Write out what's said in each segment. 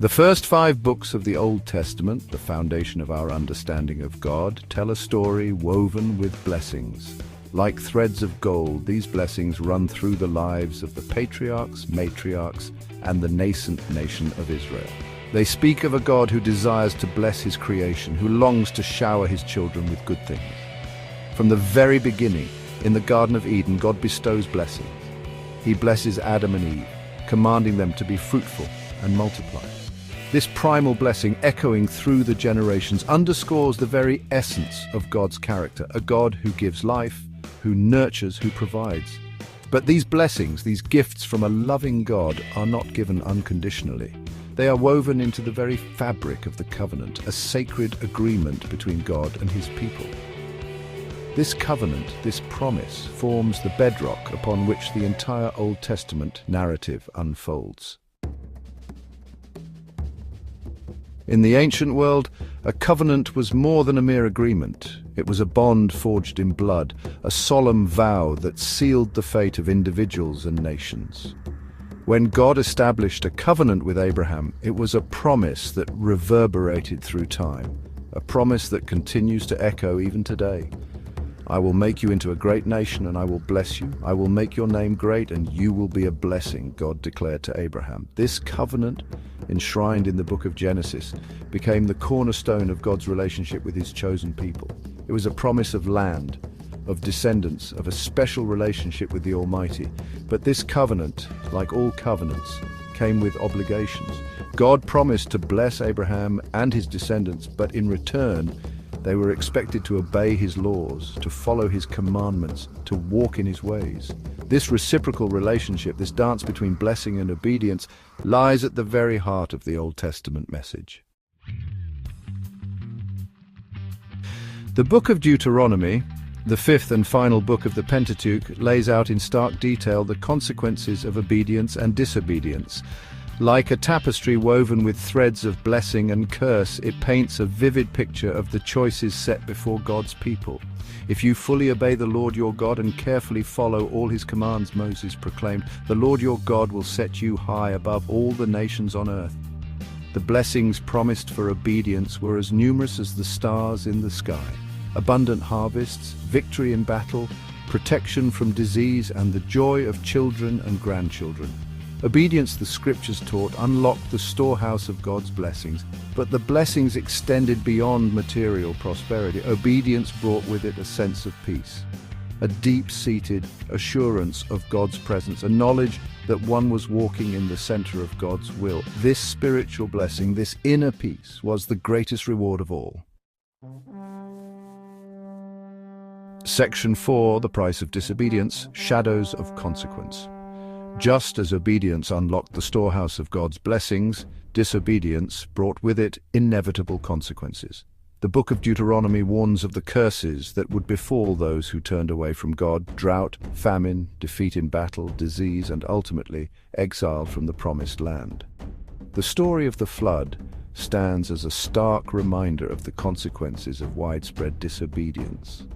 The first 5 books of the Old Testament, the foundation of our understanding of God, tell a story woven with blessings. Like threads of gold, these blessings run through the lives of the patriarchs, matriarchs, and the nascent nation of Israel. They speak of a God who desires to bless his creation, who longs to shower his children with good things. From the very beginning, in the Garden of Eden, God bestows blessings. He blesses Adam and Eve, commanding them to be fruitful and multiply. This primal blessing, echoing through the generations, underscores the very essence of God's character, a God who gives life, who nurtures, who provides. But these blessings, these gifts from a loving God, are not given unconditionally. They are woven into the very fabric of the covenant, a sacred agreement between God and his people. This covenant, this promise, forms the bedrock upon which the entire Old Testament narrative unfolds. In the ancient world, a covenant was more than a mere agreement. It was a bond forged in blood, a solemn vow that sealed the fate of individuals and nations. When God established a covenant with Abraham, it was a promise that reverberated through time, a promise that continues to echo even today. I will make you into a great nation, and I will bless you. I will make your name great, and you will be a blessing, God declared to Abraham. This covenant, enshrined in the book of Genesis, became the cornerstone of God's relationship with his chosen people. It was a promise of land, of descendants, of a special relationship with the Almighty. But this covenant, like all covenants, came with obligations. God promised to bless Abraham and his descendants, but in return, they were expected to obey his laws, to follow his commandments, to walk in his ways. This reciprocal relationship, this dance between blessing and obedience, lies at the very heart of the Old Testament message. The book of Deuteronomy, the 5th and final book of the Pentateuch, lays out in stark detail the consequences of obedience and disobedience. Like a tapestry woven with threads of blessing and curse, it paints a vivid picture of the choices set before God's people. If you fully obey the Lord your God and carefully follow all his commands, Moses proclaimed, the Lord your God will set you high above all the nations on earth. The blessings promised for obedience were as numerous as the stars in the sky. Abundant harvests, victory in battle, protection from disease, and the joy of children and grandchildren. Obedience, the scriptures taught, unlocked the storehouse of God's blessings, but the blessings extended beyond material prosperity. Obedience brought with it a sense of peace, a deep-seated assurance of God's presence, a knowledge that one was walking in the center of God's will. This spiritual blessing, this inner peace, was the greatest reward of all. Section 4, the price of disobedience, shadows of consequence. Just as obedience unlocked the storehouse of God's blessings, disobedience brought with it inevitable consequences. The book of Deuteronomy warns of the curses that would befall those who turned away from God: drought, famine, defeat in battle, disease, and ultimately exile from the promised land. The story of the flood stands as a stark reminder of the consequences of widespread disobedience.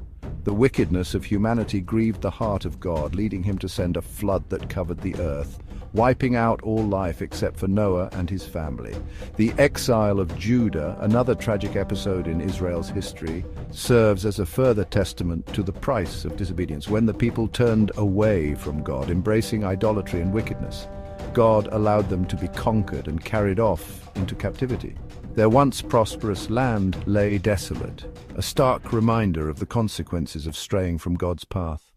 The wickedness of humanity grieved the heart of God, leading him to send a flood that covered the earth, wiping out all life except for Noah and his family. The exile of Judah, another tragic episode in Israel's history, serves as a further testament to the price of disobedience. When the people turned away from God, embracing idolatry and wickedness, God allowed them to be conquered and carried off into captivity. Their once prosperous land lay desolate, a stark reminder of the consequences of straying from God's path.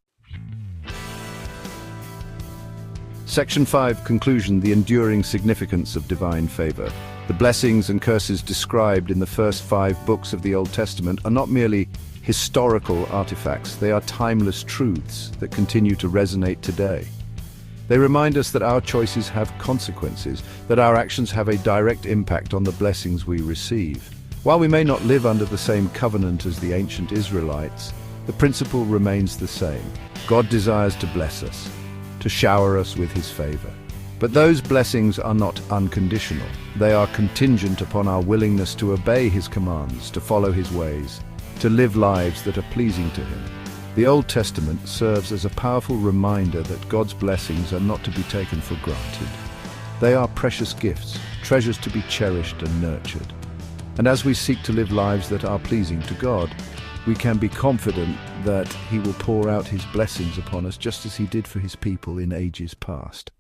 Section 5, Conclusion, the enduring significance of divine favor. The blessings and curses described in the first 5 books of the Old Testament are not merely historical artifacts, they are timeless truths that continue to resonate today. They remind us that our choices have consequences, that our actions have a direct impact on the blessings we receive. While we may not live under the same covenant as the ancient Israelites, the principle remains the same. God desires to bless us, to shower us with his favor. But those blessings are not unconditional. They are contingent upon our willingness to obey his commands, to follow his ways, to live lives that are pleasing to him. The Old Testament serves as a powerful reminder that God's blessings are not to be taken for granted. They are precious gifts, treasures to be cherished and nurtured. And as we seek to live lives that are pleasing to God, we can be confident that He will pour out His blessings upon us just as He did for His people in ages past.